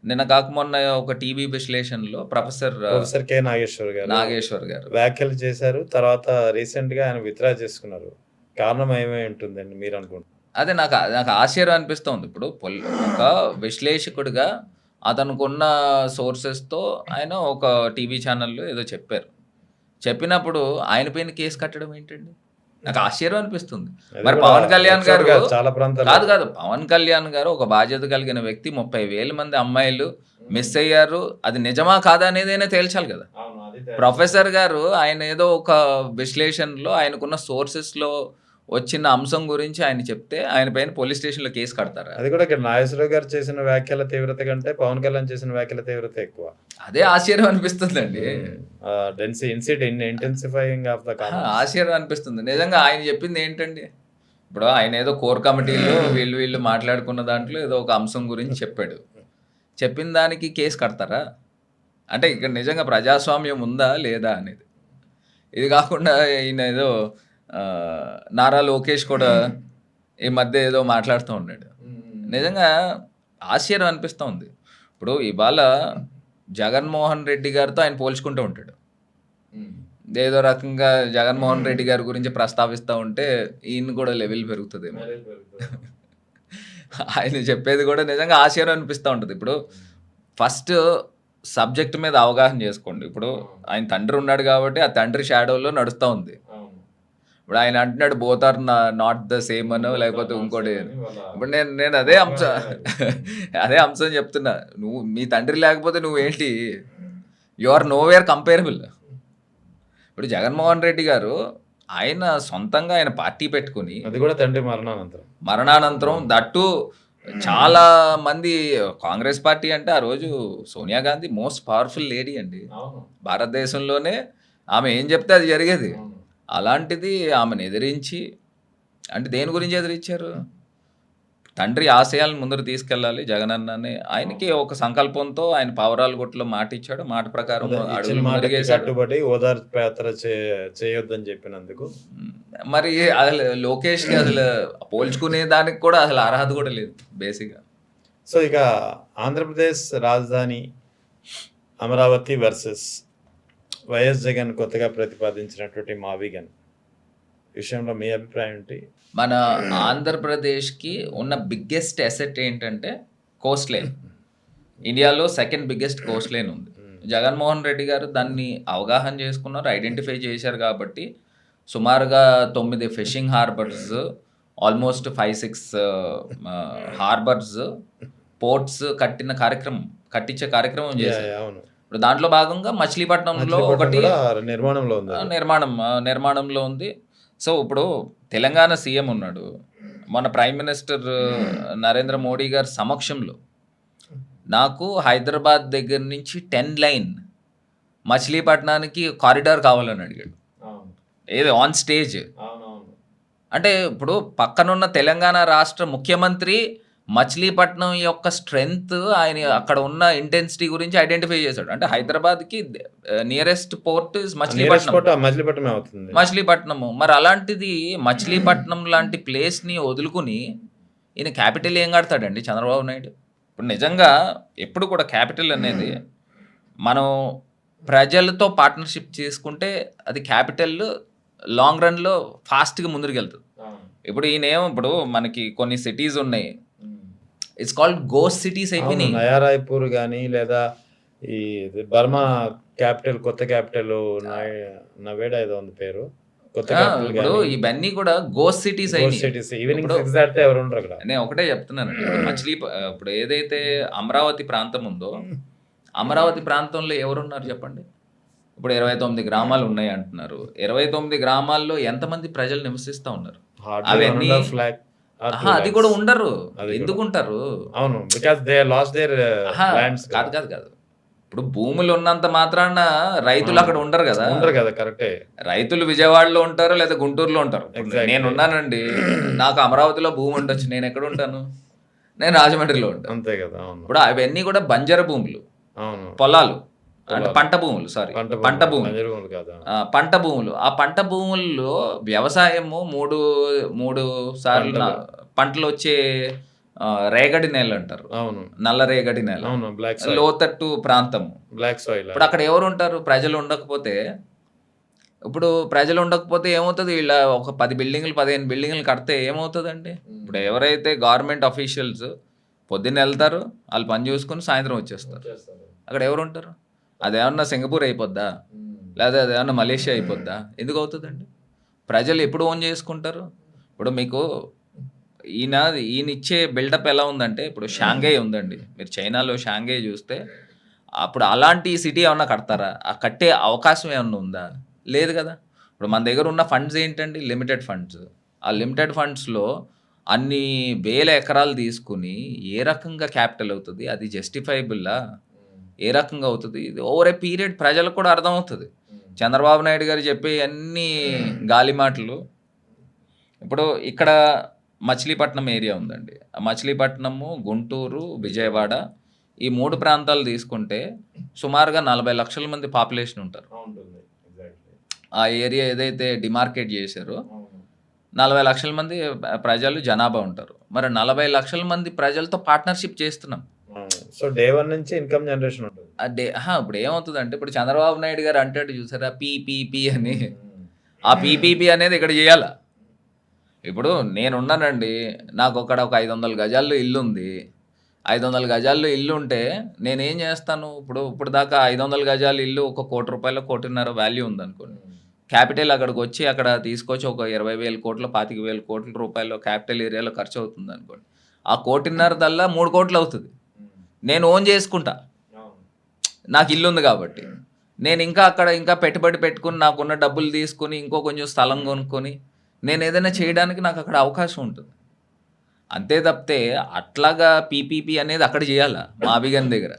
నిన్న కాక మొన్న ఒక టీవీ విశ్లేషణలో ప్రొఫెసర్ ప్రొఫెసర్ కె. నాగేశ్వర్ గారు నాగేశ్వర్ గారు వ్యాఖ్యలు చేశారు. తర్వాత రీసెంట్‌గా ఆయన విత్‌డ్రా చేసుకున్నారు. కారణం ఏమై ఉంటుందండి మీరనుకుంటున్నారు? అదే నాకు నాకు ఆశ్చర్యం అనిపిస్తోంది. ఇప్పుడు ఒక విశ్లేషకుడిగా అతనుకున్న సోర్సెస్‌తో ఆయన ఒక టీవీ ఛానెల్‌లో ఏదో చెప్పారు. చెప్పినప్పుడు ఆయన పైన కేస్ కట్టడం ఏంటండి? నాకు ఆశ్చర్యం అనిపిస్తుంది. అది మరి కూడా పవన్ కళ్యాణ్ గారు చాలా ప్రాంతాల్లో కాదు. పవన్ కళ్యాణ్ గారు ఒక బాధ్యత కలిగిన వ్యక్తి. 30,000 మంది అమ్మాయిలు మిస్ అయ్యారు. అది నిజమా కాదా అనేదైనా తేల్చాలి కదా! అవును. అది ప్రొఫెసర్ గారు ఆయన ఏదో ఒక విశ్లేషణలో ఆయనకున్న సోర్సెస్‌లో వచ్చిన అంశం గురించి ఆయన చెప్తే ఆయన పైన పోలీస్ స్టేషన్‌లో కేస్ కడతారా? అది కూడా ఇక్కడ నాగేశ్వరరావు గారు చేసిన వ్యాఖ్యల తీవ్రత కంటే పవన్ కళ్యాణ్ చేసిన వ్యాఖ్యల తీవ్రత ఎక్కువ. అదే ఆశ్చర్యం అనిపిస్తుందండి. Intensifying of the comments. ఆశ్చర్యం అనిపిస్తుంది. నిజంగా ఆయన చెప్పింది ఏంటండి? ఇప్పుడు ఆయన ఏదో కోర్ కమిటీలో వీళ్ళు మాట్లాడుకున్న దాంట్లో ఏదో ఒక అంశం గురించి చెప్పాడు. చెప్పిన దానికి కేస్ కడతారా? అంటే ఇక్కడ నిజంగా ప్రజాస్వామ్యం ఉందా? లేదా? అనేది. ఇది కాకుండా ఈయన ఏదో నారా లోకేష్ కూడా ఈ మధ్య ఏదో మాట్లాడుతూ ఉన్నాడు. నిజంగా ఆశ్చర్యం అనిపిస్తూ ఉంది. ఇప్పుడు ఇవాళ జగన్మోహన్ రెడ్డి గారితో ఆయన పోల్చుకుంటూ ఉంటాడు. ఏదో రకంగా జగన్మోహన్ రెడ్డి గారి గురించి ప్రస్తావిస్తూ ఉంటే ఈయన కూడా లెవెల్ పెరుగుతుందేమో. ఆయన చెప్పేది కూడా నిజంగా ఆశ్చర్యం అనిపిస్తూ ఉంటుంది. ఇప్పుడు ఫస్ట్ సబ్జెక్ట్ మీద అవగాహన చేసుకోండి. ఇప్పుడు ఆయన తండ్రి ఉన్నాడు కాబట్టి ఆ తండ్రి షాడోలో నడుస్తూ ఉంది. ఇప్పుడు ఆయన అంటున్నాడు both are not the same అనో లేకపోతే ఇంకోటి. ఇప్పుడు నేను అదే అంశం చెప్తున్నా. నువ్వు మీ తండ్రి లేకపోతే నువ్వేంటి? You are nowhere comparable. ఇప్పుడు జగన్మోహన్ రెడ్డి గారు ఆయన సొంతంగా ఆయన పార్టీ పెట్టుకుని అది కూడా తండ్రి మరణానంతరం దట్టు చాలా మంది కాంగ్రెస్ పార్టీ అంటే ఆ రోజు Sonia Gandhi most powerful lady అండి భారతదేశంలోనే. ఆమె ఏం చెప్తే అది జరిగేది. అలాంటిది ఆమెను ఎదిరించి అంటే దేని గురించి ఎదిరించారు? తండ్రి ఆశయాలను ముందరు తీసుకెళ్ళాలి జగనన్నని. ఆయనకి ఒక సంకల్పంతో ఆయన పావురాలగుట్టలో మాట ఇచ్చాడు. మాట ప్రకారం అడుగులు ముందుకేసాడు. కట్టుబడి ఓదార్పు యాత్ర చేయొద్దని చెప్పినందుకు మరి అసలు లోకేష్‌కి అసలు పోల్చుకునే దానికి కూడా అసలు అర్హత కూడా లేదు బేసిక్‌గా. సో ఇక ఆంధ్రప్రదేశ్ రాజధాని అమరావతి వర్సెస్ వైఎస్ జగన్ కొత్తగా ప్రతిపాదించినటువంటి మావిగన్ విషయంలో మీ అభిప్రాయం ఏంటి? మన ఆంధ్రప్రదేశ్‌కి ఉన్న బిగ్గెస్ట్ అసెట్ ఏంటంటే కోస్ట్ లైన్. ఇండియాలో సెకండ్ బిగ్గెస్ట్ కోస్ట్ లైన్ ఉంది. జగన్మోహన్ రెడ్డి గారు దాన్ని అవగాహన చేసుకున్నారు, ఐడెంటిఫై చేశారు కాబట్టి సుమారుగా 9 fishing harbours, almost 5-6 harbours, ports కట్టించే కార్యక్రమం చేశారు. అవును. ఇప్పుడు దాంట్లో భాగంగా మచిలీపట్నంలో ఒకటి నిర్మాణంలో ఉంది. సో ఇప్పుడు తెలంగాణ సీఎం ఉన్నాడు. మన ప్రైమ్ మినిస్టర్ నరేంద్ర మోడీ గారి సమక్షంలో నాకు హైదరాబాద్ దగ్గర నుంచి 10 లైన్ మచిలీపట్నానికి కారిడార్ కావాలని అడిగాడు. ఏది ఆన్ స్టేజ్. అంటే ఇప్పుడు పక్కనున్న తెలంగాణ రాష్ట్ర ముఖ్యమంత్రి మచిలీపట్నం యొక్క స్ట్రెంగ్త్, ఆయన అక్కడ ఉన్న ఇంటెన్సిటీ గురించి ఐడెంటిఫై చేశాడు. అంటే హైదరాబాద్కి నియరెస్ట్ పోర్ట్ ఇస్ మచిలీపట్నము. మరి అలాంటిది మచిలీపట్నం లాంటి ప్లేస్ని వదులుకుని ఈయన క్యాపిటల్ ఏం కడతాడండి చంద్రబాబు నాయుడు? ఇప్పుడు నిజంగా ఎప్పుడు కూడా క్యాపిటల్ అనేది మనం ప్రజలతో పార్ట్నర్షిప్ చేసుకుంటే అది క్యాపిటల్ లాంగ్ రన్లో ఫాస్ట్గా ముందుకు వెళ్తుంది. ఇప్పుడు ఇప్పుడు మనకి కొన్ని సిటీస్ ఉన్నాయి, ఇట్స్ కాల్డ్ గోస్ట్ సిటీస్ అయిపోయినాయి. నయారాయ్పూర్ కానీ లేదా ఈ బర్మా క్యాపిటల్, కొత్త క్యాపిటల్ నవేడా ఏదో ఉంది పేరు, కొత్త క్యాపిటల్. ఇప్పుడు ఇవన్నీ కూడా గోస్ట్ సిటీస్ అయినాయి. నేను ఒకటే చెప్తున్నాను, ఇప్పుడు ఏదైతే అమరావతి ప్రాంతం ఉందో, అమరావతి ప్రాంతంలో ఎవరున్నారు చెప్పండి? ఇప్పుడు 29 గ్రామాలు ఉన్నాయి అంటున్నారు. 29 గ్రామాల్లో ఎంతమంది ప్రజలు నివసిస్తూ ఉన్నారు? అవన్నీ అది కూడా ఉండరు. ఎందుకు ఉంటారు? అవును, because they last there lands. కాదు. ఇప్పుడు భూములు ఉన్నంత మాత్రాన రైతులు అక్కడ ఉండరు కదా. కరెక్టే. రైతులు విజయవాడలో ఉంటారు లేదా గుంటూరులో ఉంటారు. నేను ఉన్నానండి, నాకు అమరావతిలో భూమి ఉండొచ్చు, నేను ఎక్కడ ఉంటాను? నేను రాజమండ్రిలో ఉంటాను. అంతే కదా. ఇప్పుడు అవన్నీ కూడా బంజర భూములు, పొలాలు అంటే పంట భూములు. పంట భూములు. ఆ పంట భూముల్లో వ్యవసాయము 3 సార్లు పంటలు వచ్చే రేగడి నేల అంటారు, అవును. నల్ల రేగడి నేల, అవును. Black soil. లోతట్టు ప్రాంతము. Black soil. ఇప్పుడు అక్కడ ఎవరు ఉంటారు? ప్రజలు ఉండకపోతే, ఇప్పుడు ప్రజలు ఉండకపోతే ఏమవుతది? వీళ్ళ ఒక 10 బిల్డింగులు, 15 బిల్డింగులు కడితే ఏమవుతదండి? ఇప్పుడు ఎవరైతే గవర్నమెంట్ అఫీషియల్స్ పొద్దున్న ఎళ్తారు, ఆళ్ళు పని చూసుకొని సాయంత్రం వచ్చేస్తారు. అక్కడ ఎవరుంటారు? అదేమన్నా సింగపూర్ అయిపోద్దా? లేదా అదేమన్నా మలేషియా అయిపోద్దా? ఎందుకు అవుతదండి? ప్రజలు ఎప్పుడు ఓన్ చేసుకుంటారు? ఇప్పుడు మీకు ఈయనిచ్చే బిల్డప్ ఎలా ఉందంటే, ఇప్పుడు షాంఘై ఉందండి. మీరు చైనాలో షాంఘై చూస్తే, అప్పుడు అలాంటి సిటీ ఏమన్నా కడతారా? ఆ కట్టే అవకాశం ఏమన్నా ఉందా? లేదు కదా! ఇప్పుడు మన దగ్గర ఉన్న ఫండ్స్ ఏంటండి? Limited funds. ఆ లిమిటెడ్ ఫండ్స్‌లో అన్ని వేల ఎకరాలు తీసుకొని ఏ రకంగా క్యాపిటల్ అవుతది? అది జస్టిఫైబుల్లా? ఏ రకంగా అవుతది? ఇది ఓవర్ ఏ పీరియడ్ ప్రజలకు కూడా అర్థమవుతది. చంద్రబాబు నాయుడు గారు చెప్పేయన్నీ గాలి మాటలు. ఇప్పుడు ఇక్కడ మచిలీపట్నం ఏరియా ఉందండి. ఆ మచిలీపట్నము, గుంటూరు, విజయవాడ ఈ 3 ప్రాంతాలు తీసుకుంటే సుమారుగా 40,00,000 మంది పాపులేషన్ ఉంటారు. ఉంటుంది. ఎగ్జాక్ట్‌లీ. ఆ ఏరియా ఏదైతే డిమార్కేట్ చేశారో అవును. 40,00,000 మంది ప్రజలు జనాభా ఉంటారు. మరి 40,00,000 మంది ప్రజలతో పార్ట్నర్‌షిప్ చేస్తున్నాం. అవును. సో, డే 1 నుంచి ఇన్‌కమ్ జనరేషన్ ఉంటుంది. ఇప్పుడు ఏమవుతదంటే, ఇప్పుడు చంద్రబాబు నాయుడు గారు అంటాడు చూసారా? పీపీపీ అని. హ్మ్. ఆ పీపీపీ అనేది ఇక్కడ చేయాల. ఇప్పుడు నేనున్నానండి. నాకొక్కడ ఒక 500 గజాల్లో ఇల్లుంది. 500 గజాల్లో ఇల్లుంటే నేనేం చేస్తాను? ఇప్పుడు దాకా 500 గజాల ఇల్లు ఒక రూ. 1,00,00,000, 1,50,00,000 వాల్యూ ఉందనుకోండి. క్యాపిటల్ అక్కడికొచ్చి అక్కడ తీసుకొచ్చి ఒక 20,000,00,00,000, 25,000,00,00,000 రూపాయలు క్యాపిటల్ ఏరియాలో ఖర్చవుతుందనుకోండి. ఆ 1,50,00,000 దల్లా 3,00,00,000 అవుతది. నేను ఓన్ చేసుకుంటా. అవును. నాకు ఇల్లుంది కాబట్టి. నేను ఇంకా అక్కడ ఇంకా పెట్టుబడి పెట్టుకొని, నాకున్న డబ్బులు తీసుకొని, ఇంకో కొంచెం స్థలం కొనుక్కొని, నేనేదైనా చేయడానికి నాకు అక్కడ అవకాశం ఉంటుంది. అంతే తప్పితే అట్లాగా పీపీపీ అనేది అక్కడ చేయాల. మా అభిగన్ దగ్గర.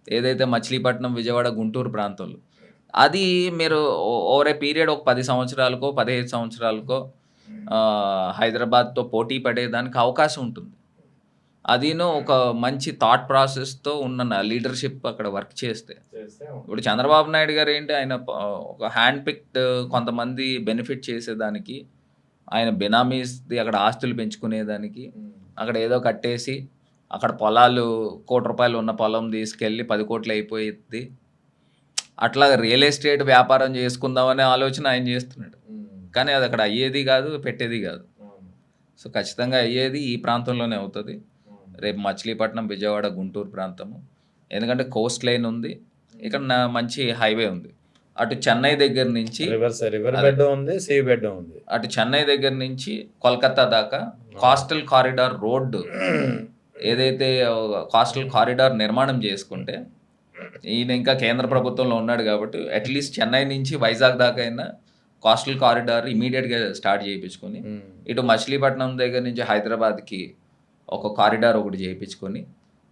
ఏదైతే మచిలీపట్నం, విజయవాడ, గుంటూరు ప్రాంతంలో. అది మీరు ఓవర్ ఏ పీరియడ్ ఒక 10 సంవత్సరాలకో, 15 సంవత్సరాలకో హైదరాబాద్‌తో పోటీ పడేదానికి అవకాశం ఉంటుంది. అదీను ఒక మంచి థాట్ ప్రాసెస్‌తో ఉన్న లీడర్‌షిప్ అక్కడ వర్క్ చేస్తే. ఇప్పుడు చంద్రబాబు నాయుడు గారు ఏంటి, ఆయన ఒక హ్యాండ్ పిక్డ్ కొంతమంది బెనిఫిట్ చేసేదానికి, ఆయన బినామీస్‌ది అక్కడ ఆస్తులు పెంచుకునేదానికి, అక్కడ ఏదో కట్టేసి, అక్కడ పొలాలు ₹1,00,00,000 ఉన్న పొలం తీసుకెళ్ళి 10,00,00,000 అయిపోయిద్ది. అట్లా రియల్ ఎస్టేట్ వ్యాపారం చేసుకుందామనే ఆలోచన ఆయన చేస్తున్నాడు. కానీ అది అక్కడ అయ్యేది కాదు, పెట్టేది కాదు. సో, ఖచ్చితంగా అయ్యేది ఈ ప్రాంతంలోనే అవుతది. రేపు మచిలీపట్నం, విజయవాడ, గుంటూరు ప్రాంతము. ఎందుకంటే కోస్ట్ లైన్ ఉంది. ఇక్కడ మంచి హైవే ఉంది. అటు చెన్నై దగ్గర నుంచి రివర్ బెడ్ ఉంది, సీ బెడ్ ఉంది. అటు చెన్నై దగ్గర నుంచి కోల్కతా దాకా కోస్టల్ కారిడార్ రోడ్డు ఏదైతే కోస్టల్ కారిడార్ నిర్మాణం చేసుకుంటే, ఈయన ఇంకా కేంద్ర ప్రభుత్వంలో ఉన్నాడు కాబట్టి అట్‌లీస్ట్ చెన్నై నుంచి వైజాగ్ దాకా అయినా కోస్టల్ కారిడార్ ఇమ్మీడియేట్‌గా స్టార్ట్ చేయించుకొని, ఇటు మచిలీపట్నం దగ్గర నుంచి హైదరాబాద్‌కి ఒక కారిడార్ ఒకటి చేయించుకొని,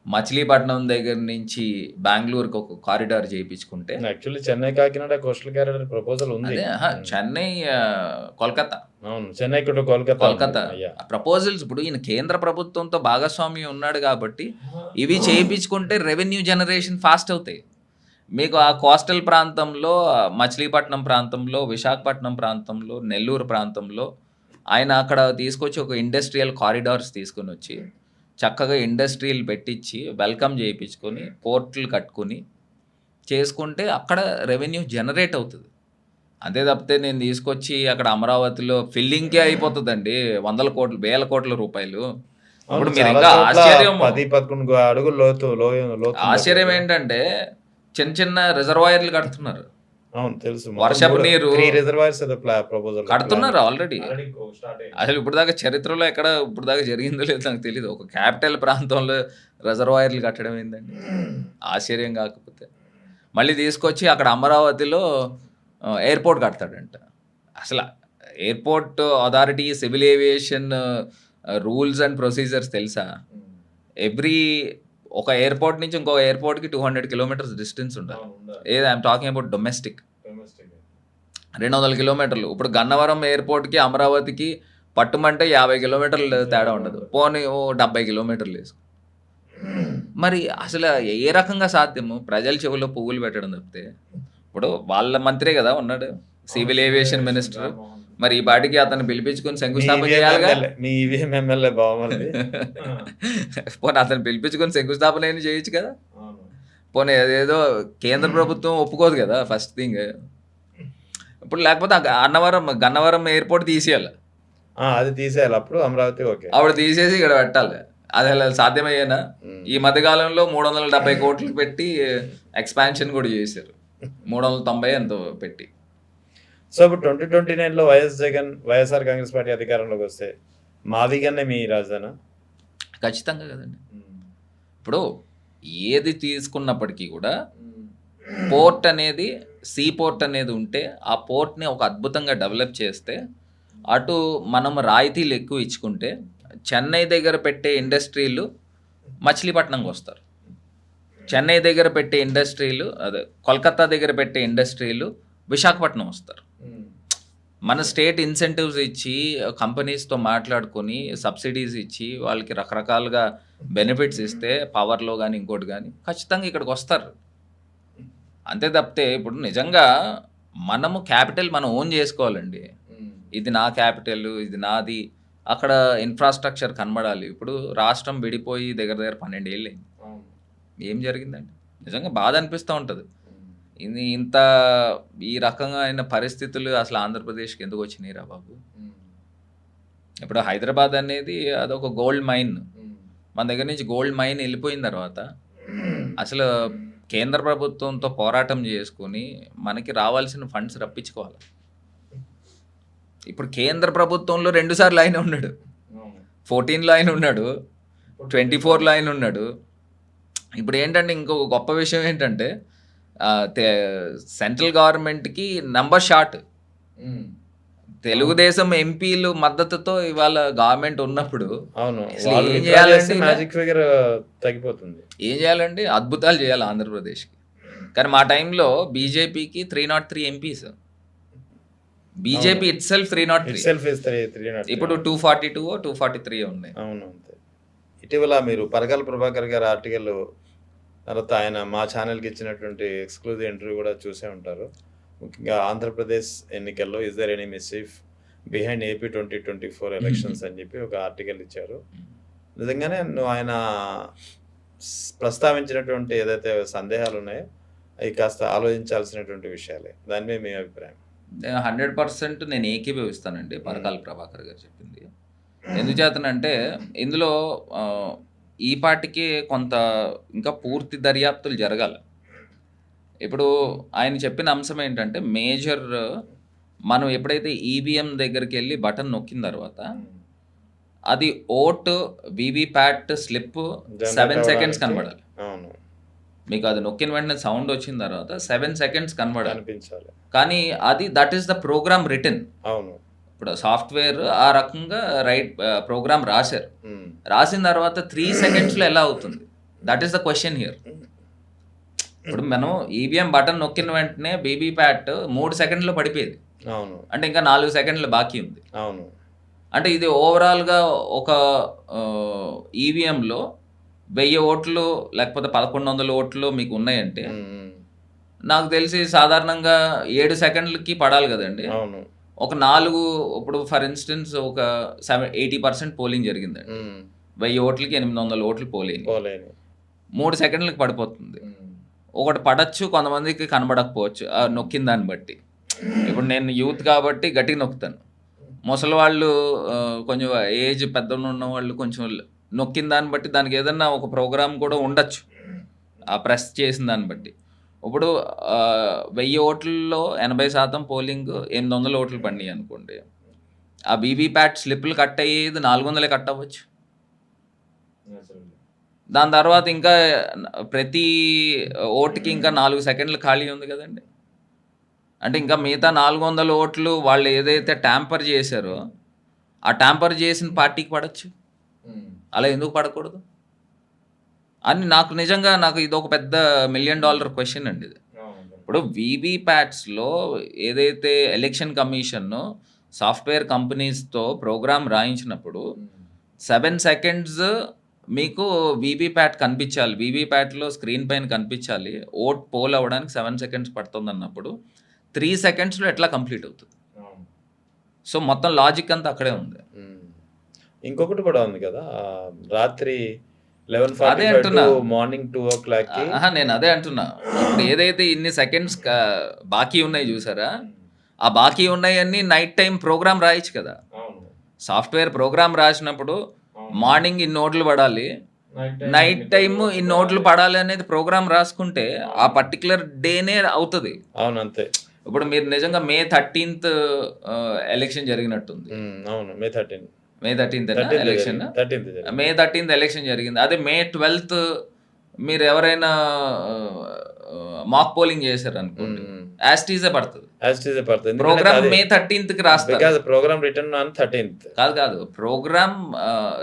మచిలీపట్నం దగ్గర నుంచి బెంగుళూరుకి ఒక కారిడార్ చేయించుకుంటే, actually Chennai Kakinada coastal corridor proposal ఉంది. అదే చెన్నై కోల్కతా. అవును. చెన్నై టు కోల్కతా. ప్రపోజల్స్ ఇప్పుడు ఈయన కేంద్ర ప్రభుత్వంతో భాగస్వామ్యం ఉన్నాడు కాబట్టి ఇవి చేయించుకుంటే రెవెన్యూ జనరేషన్ ఫాస్ట్ అవుతాయి. మీకు ఆ కోస్టల్ ప్రాంతంలో, మచిలీపట్నం ప్రాంతంలో, విశాఖపట్నం ప్రాంతంలో, నెల్లూరు ప్రాంతంలో ఆయన అక్కడ తీసుకొచ్చి ఒక ఇండస్ట్రియల్ కారిడార్స్ తీసుకొని వచ్చి, చక్కగా ఇండస్ట్రీలు పెట్టించి, వెల్కమ్ చేయించుకొని, పోర్టులు కట్టుకొని చేసుకుంటే అక్కడ రెవెన్యూ జనరేట్ అవుతుంది. అంతే తప్పితే నేను తీసుకొచ్చి అక్కడ అమరావతిలో ఫిల్లింగ్‌కే అయిపోతుందండి. వందల కోట్లు, వేల కోట్ల రూపాయలు. ఇప్పుడు మీరు ఇంకా ఆశ్చర్యం 10-11 అడుగులు లోతు ఆశ్చర్యం ఏంటంటే చిన్న చిన్న రిజర్వాయర్లు కడుతున్నారు. అవును, తెలుసు. వర్షపు నీరు 3 రిజర్వాయర్స్ ప్రపోజల్ కడుతున్నారు ఆల్రెడీ. అసలు ఇప్పటిదాకా చరిత్రలో ఎక్కడ ఇప్పటిదాకా జరిగిందో లేదో నాకు తెలీదు. ఒక క్యాపిటల్ ప్రాంతంలో రిజర్వాయర్లు కట్టడం ఏందండి? ఆశ్చర్యం కాకపోతే. మళ్ళీ తీసుకొచ్చి అక్కడ అమరావతిలో ఎయిర్‌పోర్ట్ కడతాడంట. అసల airport authority, civil aviation rules and procedures తెలుసా? ఒక ఎయిర్‌పోర్ట్ నుంచి ఇంకో ఎయిర్‌పోర్ట్‌కి 200 కిలోమీటర్స్ డిస్టెన్స్ ఉండాలి. I'm talking about domestic. 200 కిలోమీటర్లు. ఇప్పుడు గన్నవరం ఎయిర్‌పోర్ట్‌కి, అమరావతికి పట్టుమంటే 50 కిలోమీటర్లు తేడా ఉండదు. పోనీ 70 కిలోమీటర్లు వేసుకో. మరి అసలు ఏ రకంగా సాధ్యము? ప్రజల చెవుల్లో పువ్వులు పెట్టడం తప్పితే. ఇప్పుడు వాళ్ళ మంత్రే కదా ఉన్నాడు. Civil aviation minister. మరి ఈ పాటికి అతన్ని పిలిపించుకొని మీ శంకుస్థాపన ఈవీఎం చేయాలిగా. ఎమ్మెల్యే మీ ఈవీఎం ఎమ్మెల్యే బావమరిది. ఆ! పోనీ అతన్ని పిలిపించుకొని శంకుస్థాపన అయినా చేయొచ్చు కదా. అవును. పోనీ అదేదో కేంద్ర ప్రభుత్వం ఒప్పుకోదు కదా ఫస్ట్ థింగ్. ఇప్పుడు లేకపోతే గన్నవరం ఎయిర్పోర్ట్ తీసేయాలి. ఆ! అది తీసేయాలి. అప్పుడు అమరావతి ఓకే. ఆవిడ తీసేసి ఇక్కడ పెట్టాలి. అది అలా సాధ్యమయ్యేనా? హ్మ్. ఈ మధ్య కాలంలో 370 కోట్లు పెట్టి ఎక్స్పాన్షన్ కూడా చేశారు. 390 ఎంతో పెట్టి. సో, ఇప్పుడు 2029లో వైఎస్ఆర్ కాంగ్రెస్ పార్టీ అధికారంలోకి వస్తే మాదిగనే మీ రాజధానా? ఖచ్చితంగా కదండి. ఇప్పుడు ఏది తీసుకున్నప్పటికీ కూడా పోర్ట్ అనేది సీ పోర్ట్ అనేది ఉంటే ఆ పోర్ట్ని ఒక అద్భుతంగా డెవలప్ చేస్తే అటు మనం రాయితీలు ఎక్కువ ఇచ్చుకుంటే చెన్నై దగ్గర పెట్టే ఇండస్ట్రీలు మచిలీపట్నంకి వస్తారు. చెన్నై దగ్గర పెట్టే ఇండస్ట్రీలు అదే కోల్కతా దగ్గర పెట్టే ఇండస్ట్రీలు విశాఖపట్నం వస్తారు. మన స్టేట్ ఇన్సెంటివ్స్ ఇచ్చి కంపెనీస్తో మాట్లాడుకొని సబ్సిడీస్ ఇచ్చి వాళ్ళకి రకరకాలుగా బెనిఫిట్స్ ఇస్తే పవర్లో కానీ ఇంకోటి కానీ ఖచ్చితంగా ఇక్కడికి వస్తారు. అంతే తప్పితే ఇప్పుడు నిజంగా మనము క్యాపిటల్ మనం ఓన్ చేసుకోవాలండి. ఇది నా క్యాపిటల్, ఇది నాది. అక్కడ ఇన్ఫ్రాస్ట్రక్చర్ కనబడాలి. ఇప్పుడు రాష్ట్రం విడిపోయి దగ్గర దగ్గర 12 ఏళ్ళు అయింది. ఏం జరిగిందండి? నిజంగా బాధ అనిపిస్తూ ఉంటుంది. ఇంత ఈ రకంగా అయిన పరిస్థితులు అసలు ఆంధ్రప్రదేశ్కి ఎందుకు వచ్చినాయి రా బాబు. ఇప్పుడు హైదరాబాద్ అనేది అదొక గోల్డ్ మైన్. మన దగ్గర నుంచి గోల్డ్ మైన్ వెళ్ళిపోయిన తర్వాత అసలు కేంద్ర ప్రభుత్వంతో పోరాటం చేసుకుని మనకి రావాల్సిన ఫండ్స్ రప్పించుకోవాలి. ఇప్పుడు కేంద్ర ప్రభుత్వంలో 2 సార్లు ఆయన ఉన్నాడు. 14లో ఆయన ఉన్నాడు, 24లో ఆయన ఉన్నాడు. ఇప్పుడు ఏంటంటే ఇంకొక గొప్ప విషయం ఏంటంటే సెంట్రల్ గవర్నమెంట్కి నంబర్ షార్ట్. తెలుగుదేశం ఎంపీలు మద్దతుతో ఇవాళ గవర్నమెంట్ ఉన్నప్పుడు అవును. అసలు వాళ్ళు ఏం withdraw చేయాలండి చేస్తే ఇలా? మ్యాజిక్ ఫిగర్ తగ్గిపోతుంది. ఏం చేయాలండి? అద్భుతాలు చేయాలి ఆంధ్రప్రదేశ్కి. కానీ మా టైంలో బీజేపీకి 303 MPs. BJP it self 303. Itself is 303. ఇప్పుడు 242 243 ఉన్నాయి. అవును అంతే. ఇటీవల మీరు పరకాల ప్రభాకర్ గారి ఆర్టికల్ తర్వాత ఆయన మా ఛానల్కి ఇచ్చినటువంటి ఎక్స్క్లూజివ్ ఇంటర్వ్యూ కూడా చూసే ఉంటారు. ముఖ్యంగా ఆంధ్రప్రదేశ్ ఎన్నికల్లో is there any mischief behind AP 2024 elections అని చెప్పి ఒక ఆర్టికల్ ఇచ్చారు. నిజంగానే ఆయన ప్రస్తావించినటువంటి ఏదైతే సందేహాలు ఉన్నాయో అవి కాస్త ఆలోచించాల్సినటువంటి విషయాలే. దాని మీద మీ అభిప్రాయం? 100% నేను ఏకీభవిస్తానండి పరకాల ప్రభాకర్ గారు చెప్పింది. ఎందుచేతనంటే ఇందులో ఈ పాటికి కొంత ఇంకా పూర్తి దర్యాప్తులు జరగాలి. ఇప్పుడు ఆయన చెప్పిన అంశం ఏంటంటే మేజర్ మనం ఎప్పుడైతే ఈవీఎం దగ్గరికి వెళ్ళి బటన్ నొక్కిన తర్వాత అది ఓటు వీవీప్యాట్ స్లిప్ 7 సెకండ్స్ కనబడాలి. అవును. మీకు అది నొక్కిన వెంటనే సౌండ్ వచ్చిన తర్వాత 7 సెకండ్స్ కనబడాలి. అనిపించాలి. కానీ అది that is the program written. అవును. ఇప్పుడు సాఫ్ట్వేర్ ఆ రకంగా ప్రోగ్రామ్ రాశారు. రాసిన తర్వాత 3 సెకండ్స్లో ఎలా అవుతుంది? That is the question here. ఇప్పుడు మనం ఈవీఎం బటన్ నొక్కిన వెంటనే వీవీప్యాట్ 3 సెకండ్లో పడిపోయేది. అవును. అంటే ఇంకా 4 సెకండ్లు బాకీ ఉంది. అవును. అంటే ఇది ఓవరాల్గా ఒక ఈవీఎంలో 1000 ఓట్లు లేకపోతే 1100 ఓట్లు మీకు ఉన్నాయంటే నాకు తెలిసి సాధారణంగా 7 సెకండ్లకి పడాలి కదండి. అవును. ఒక 4 ఇప్పుడు ఫర్ ఇన్స్టెన్స్ ఒక 80% పోలింగ్ జరిగిందండి. 1000 ఓట్లకి 800 ఓట్లు పోలింగ్ 3 సెకండ్లకి పడిపోతుంది. ఒకటి పడచ్చు, కొంతమందికి కనబడకపోవచ్చు నొక్కిన దాన్ని బట్టి. ఇప్పుడు నేను యూత్ కాబట్టి గట్టిగా నొక్కుతాను. ముసలి వాళ్ళు కొంచెం ఏజ్ పెద్దలు ఉన్న వాళ్ళు కొంచెం నొక్కిన దాన్ని బట్టి దానికి ఏదన్నా ఒక ప్రోగ్రామ్ కూడా ఉండొచ్చు ఆ ప్రెస్ చేసిన దాన్ని బట్టి. ఇప్పుడు 1000 ఓట్లలో 80% పోలింగ్ 800 ఓట్లు పడినాయి అనుకోండి. ఆ వీవీప్యాట్ స్లిప్లు కట్ అయ్యేది 400 కట్ అవ్వచ్చు. దాని తర్వాత ఇంకా ప్రతి ఓటుకి ఇంకా 4 సెకండ్లు ఖాళీ ఉంది కదండి. అంటే ఇంకా మిగతా 400 ఓట్లు వాళ్ళు ఏదైతే ట్యాంపర్ చేశారో ఆ ట్యాంపర్ చేసిన పార్టీకి పడచ్చు. అలా ఎందుకు పడకూడదు అని నాకు ఇది ఒక పెద్ద $1 మిలియన్ క్వశ్చన్ అండి ఇది. ఇప్పుడు వీవీప్యాట్స్లో ఏదైతే ఎలక్షన్ కమిషన్ సాఫ్ట్వేర్ కంపెనీస్తో ప్రోగ్రామ్ రాయించినప్పుడు 7 సెకండ్స్ మీకు వీవీప్యాట్ కనిపించాలి. వీవీప్యాట్లో స్క్రీన్ పైన కనిపించాలి. ఓట్ పోల్ అవ్వడానికి 7 సెకండ్స్ పడుతుంది అన్నప్పుడు 3 సెకండ్స్లో ఎట్లా కంప్లీట్ అవుతుంది? సో మొత్తం లాజిక్ అంతా అక్కడే ఉంది. ఇంకొకటి కూడా ఉంది కదా, రాత్రి అదే 11:45 అంటున్నా. టు మార్నింగ్ 2:00కి. నేను అదే అంటున్నా. ఇప్పుడు ఏదైతే ఇన్ని సెకండ్స్ బాకీ ఉన్నాయి చూసారా, ఆ బాకీ ఉన్నాయన్నీ నైట్ టైం ప్రోగ్రామ్ రాయొచ్చు కదా. సాఫ్ట్వేర్ ప్రోగ్రామ్ రాసినప్పుడు మార్నింగ్ ఇన్ని నోట్లు పడాలి, నైట్ టైమ్ ఇన్ని నోట్లు పడాలి అనేది ప్రోగ్రామ్ రాసుకుంటే ఆ పర్టికులర్ డేనే అవుతుంది. అవును, అంతే. ఇప్పుడు మీరు నిజంగా మే 13th ఎలక్షన్ జరిగినట్టుంది. అవును, మే 13. మే 13th ఎలక్షన్. 13th మే 13th ఎలక్షన్ జరిగింది. అదే మే 12th మీరు ఎవరైనా మాక్ పోలింగ్ చేశారు అనుకోండి, యాస్టీజే పడుతుంది. ప్రోగ్రామ్ మే 13th కి రాస్తారు. Program written on 13th. కాదు, ప్రోగ్రామ్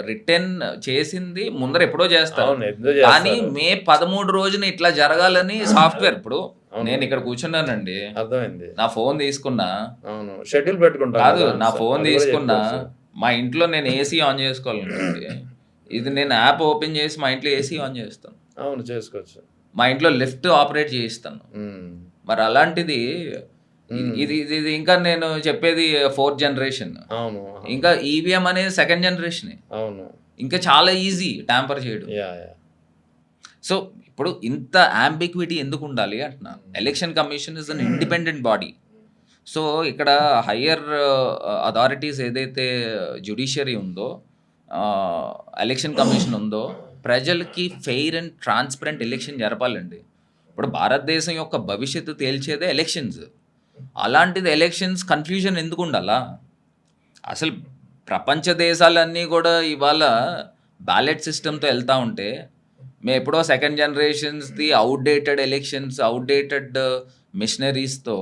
రిటర్న్ చేసింది ముందర ఎప్పుడో చేస్తారు. అవును, ఎందుకు చేస్తారు? కానీ మే 13 రోజున ఇట్లా జరగాలని సాఫ్ట్వేర్. ఇప్పుడు నేను ఇక్కడ కూర్చున్నానండి, అర్థమైంది. నా ఫోన్ తీసుకున్నా, అవును, షెడ్యూల్ పెట్టుకుంటా. కాదు, నా ఫోన్ తీసుకున్నా, మా ఇంట్లో నేను ఏసీ ఆన్ చేసుకోవాలనుకోండి, ఇది నేను యాప్ ఓపెన్ చేసి మా ఇంట్లో ఏసీ ఆన్ చేస్తాను. అవును, చేసుకోవచ్చు. మా ఇంట్లో లిఫ్ట్ ఆపరేట్ చేయిస్తాను. మరి అలాంటిది ఇది ఇది ఇది ఇంకా నేను చెప్పేది 4th జనరేషన్. అవును, ఇంకా ఈవీఎం అనేది 2nd జనరేషన్. అవును, ఇంకా చాలా ఈజీ ట్యాంపర్ చేయడం. సో ఇప్పుడు ఇంత అంబిక్విటీ ఎందుకు ఉండాలి అంటున్నా. Election commission is an independent body. So ఇక్కడ హయ్యర్ అథారిటీస్ ఏదైతే జ్యుడిషియరీ ఉందో, ఎలక్షన్ కమిషన్ ఉందో, ప్రజలకి ఫెయిర్ అండ్ ట్రాన్స్పరెంట్ ఎలక్షన్ జరపాలండి. ఇప్పుడు భారతదేశం యొక్క భవిష్యత్తు తేల్చేదే ఎలక్షన్స్. అలాంటిది ఎలక్షన్స్ కన్ఫ్యూజన్ ఎందుకు ఉండాలా? అసలు ప్రపంచ దేశాలన్నీ కూడా ఇవాళ బ్యాలెట్ సిస్టమ్తో వెళ్తూ ఉంటే, మేము ఎప్పుడో 2nd జనరేషన్స్ది అవుట్డేటెడ్ ఎలక్షన్స్, అవుట్డేటెడ్ మిషనరీస్తో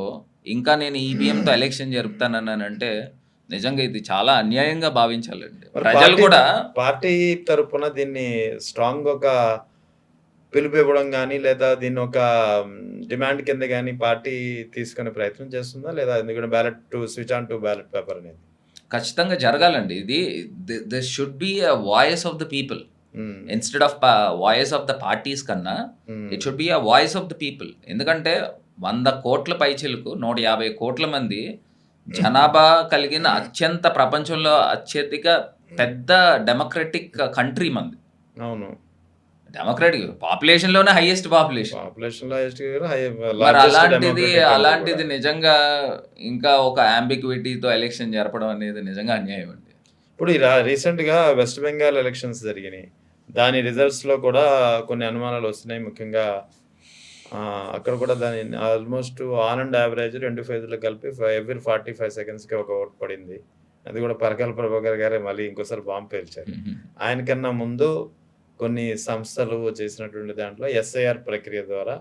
ఇంకా నేను ఈవీఎంతో ఎలక్షన్ జరుపుతానంటే నిజంగా ఇది చాలా అన్యాయంగా భావించాలండి. ప్రజలు కూడా పార్టీ తరపున దీన్ని స్ట్రాంగ్ ఒక పిలుపు ఇవ్వడం కానీ, లేదా దీన్ని ఒక డిమాండ్ కింద కానీ పార్టీ తీసుకునే ప్రయత్నం చేస్తుందా, లేదా ఎందుకంటే ballot to switch on to ballot paper అనేది ఖచ్చితంగా జరగాలండి. ఇది this should be a voice of the people instead of voice of the parties కన్నా it should be a voice of the people. ఎందుకంటే 100 కోట్ల పైచిలకు 150 కోట్ల మంది జనాభా కలిగిన అత్యంత ప్రపంచంలో అత్యధిక పెద్ద డెమోక్రటిక్ కంట్రీ మంది. అవును, డెమోక్రటిక్ పాపులేషన్లోనే హైయెస్ట్ పాపులేషన్. మరి అలాంటిది నిజంగా ఇంకా ఒక అంబిక్విటీతో ఎలక్షన్ జరపడం అనేది నిజంగా అన్యాయం అండి. ఇప్పుడు రీసెంట్గా వెస్ట్ బెంగాల్ ఎలక్షన్స్ జరిగినాయి. దాని రిజల్ట్స్లో కూడా కొన్ని అనుమానాలు వస్తున్నాయి. ముఖ్యంగా అక్కడ కూడా దాని ఆల్మోస్ట్ ఆన్ అండ్ యావరేజ్ 2 ఫేజ్లు కలిపి ఎవ్రీ 45 సెకండ్స్కి ఒక ఓటు పడింది. అది కూడా పరకాల ప్రభాకర్ గారే మళ్ళీ ఇంకోసారి బాంబు పేల్చారు. ఆయనకన్నా ముందు కొన్ని సంస్థలు చేసినటువంటి దాంట్లో ఎస్ఐఆర్ ప్రక్రియ ద్వారా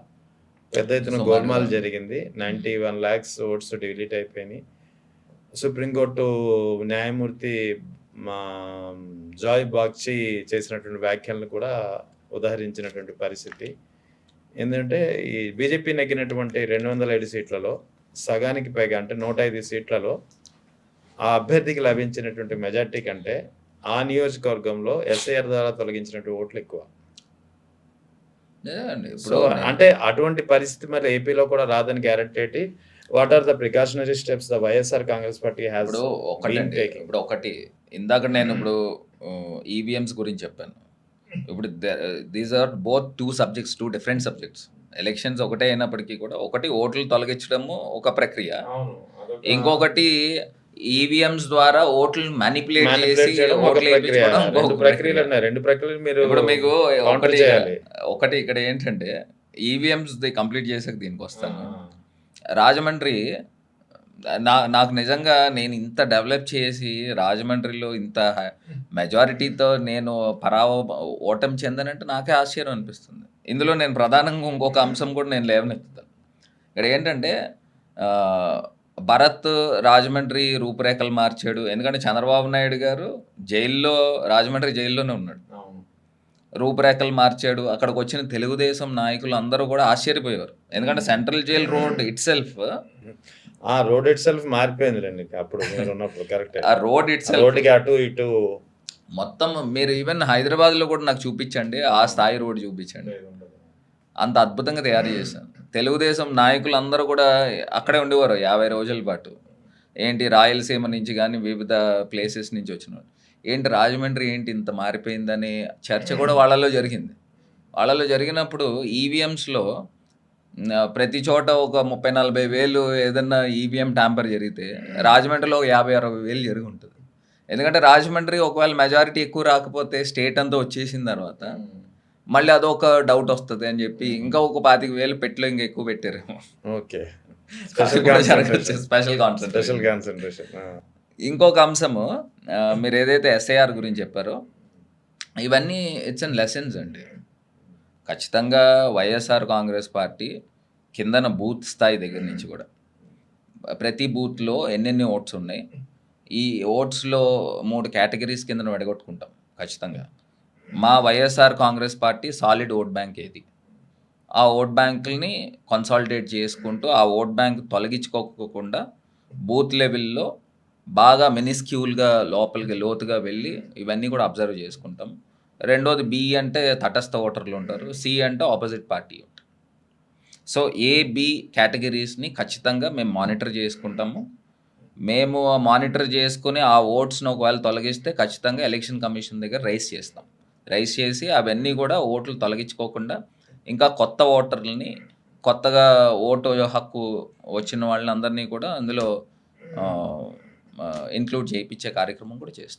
పెద్ద ఎత్తున గోల్మాల్ జరిగింది. 91 lakhs ఓట్స్ డిలీట్ అయిపోయినాయి. సుప్రీంకోర్టు న్యాయమూర్తి జాయ్ బాగ్చి చేసినటువంటి వ్యాఖ్యలను కూడా ఉదహరించినటువంటి పరిస్థితి. ఏంటంటే ఈ బీజేపీ నెగ్గినటువంటి 207 సీట్లలో సగానికి పైగా, అంటే 105 సీట్లలో ఆ అభ్యర్థికి లభించినటువంటి మెజార్టీ కంటే ఆ నియోజకవర్గంలో ఎస్ఐఆర్ ద్వారా తొలగించినటువంటి ఓట్లు ఎక్కువ. సో అంటే అటువంటి పరిస్థితి మరి ఏపీలో కూడా రాదని గ్యారెంటీ ఏంటి? What are the precautionary steps the YSR Congress party has been taking? ఇప్పుడు ఒకటి, ఇందాక నేను ఇప్పుడు ఈవీఎంస్ గురించి చెప్పాను. ఇప్పుడు these are both 2 subjects, 2 different subjects. Elections ఒకటే అయినప్పటికీ కూడా ఒకటి ఓట్లు తొలగించడము ఒక ప్రక్రియ, ఇంకొకటి ఈవీఎంస్ ద్వారా ఓట్లు మ్యానిపులేట్ చేసి ఓట్లు వేయించుకోవడం ఇంకొక ప్రక్రియ. ఇప్పుడు మీకు ఒకటి ఇక్కడ ఏంటంటే ఈవీఎంస్ కంప్లీట్ చేసాక దీనికి వస్తాను. రాజమండ్రి నాకు నిజంగా నేను ఇంత డెవలప్ చేసి రాజమండ్రిలో ఇంత మెజారిటీతో నేను ఓటమి చెందనంటే నాకే ఆశ్చర్యం అనిపిస్తుంది. ఇందులో నేను ప్రధానంగా ఇంకొక అంశం కూడా నేను లేవనెత్తుతాను. ఇక్కడ ఏంటంటే భరత్ రాజమండ్రి రూపురేఖలు మార్చాడు. ఎందుకంటే చంద్రబాబు నాయుడు గారు రాజమండ్రి జైల్లోనే ఉన్నాడు. రూపురేఖలు మార్చాడు. అక్కడికి వచ్చిన తెలుగుదేశం నాయకులు అందరూ కూడా ఆశ్చర్యపోయారు. ఎందుకంటే central jail road it self మారిపోయింది. అప్పుడు కరెక్ట్, ఆ రోడ్ రోడ్కి అటు ఇటు మొత్తం మీరు ఈవెన్ హైదరాబాద్లో కూడా నాకు చూపించండి, ఆ స్థాయి రోడ్ చూపించండి. అంత అద్భుతంగా తయారు చేశాను. తెలుగుదేశం నాయకులు అందరూ కూడా అక్కడే ఉండేవారు 50 రోజుల పాటు. ఏంటి రాయలసీమ నుంచి గానీ, వివిధ ప్లేసెస్ నుంచి వచ్చినోళ్ళు. ఏంటి రాజమండ్రి ఏంటి ఇంత మారిపోయిందనే చర్చ కూడా వాళ్ళలో జరిగింది. వాళ్ళలో జరిగినప్పుడు ఈవీఎంస్‌లో ప్రతి చోట ఒక 30, 40 వేలు ఏదన్నా ఈవీఎం ట్యాంపర్ జరిగితే, రాజమండ్రిలో ఒక 50, 60 వేలు జరిగుంటది. ఎందుకంటే రాజమండ్రి ఒకవేళ మెజారిటీ ఎక్కువ రాకపోతే స్టేట్ అంతా వచ్చేసిన తర్వాత, మళ్ళీ అదొక డౌటొస్తది అని జెప్పి, ఇంకా ఒక 25,000 పెట్టెలో ఇంక ఎక్కువ పెట్టారేమో. ఓకే. అది స్పెషల్ కూడా కాన్సంట్రేషన్. జరగొచ్చు. Special special concentration. కాన్సంట్రేషన్. ఆ! ఇంకొక అంశము మీరేదైతే ఎస్ఐఆర్ గురించి చెప్పారో, ఇవన్నీ ఇట్స్ ఎన్ లెసన్స్ అండి. ఖచ్చితంగా వైఎస్ఆర్ కాంగ్రెస్ పార్టీ కిందన బూత్ స్థాయి దగ్గర నుంచి కూడా ప్రతి బూత్‌లో ఎన్నెన్ని ఓట్స్ ఉన్నాయి. ఈ ఓట్స్‌లో 3 కేటగరీస్ కిందన విడగొట్టుకుంటాం ఖచ్చితంగా. మా YSR Congress party solid vote bank ఏది? ఆ ఓట్ బ్యాంకుల్ని కన్సాలిడేట్ చేసుకుంటూ, ఆ ఓట్ బ్యాంక్ తొలగించుకోకుండా బూత్ లెవెల్‌లో బాగా మినిస్క్యూల్‌గా లోపలికి లోతుగా వెళ్ళి ఇవన్నీ కూడా అబ్జర్వ్ చేసుకుంటాం. రెండోది బి అంటే తటస్థ ఓటర్లు ఉంటారు. సి అంటే ఆపోజిట్ పార్టీ ఉంటారు. సో, ఏ, బి కేటగరీస్‌ని ఖచ్చితంగా మేము మానిటర్ చేసుకుంటాము. మేము మానిటర్ చేసుకొని ఆ ఓట్స్‌ని ఒకవేళ తొలగిస్తే ఖచ్చితంగా ఎలక్షన్ కమిషన్ దగ్గర రైజ్ చేస్తాం. రైజ్ చేసి అవన్నీ కూడా ఓట్లు తొలగించుకోకుండా ఇంకా కొత్త ఓటర్లని, కొత్తగా ఓటు హక్కు వచ్చిన వాళ్ళందరినీ కూడా అందులో ఇంక్లూడ్ చేపిచ్చే కార్యక్రమం కూడా చేస్తాం.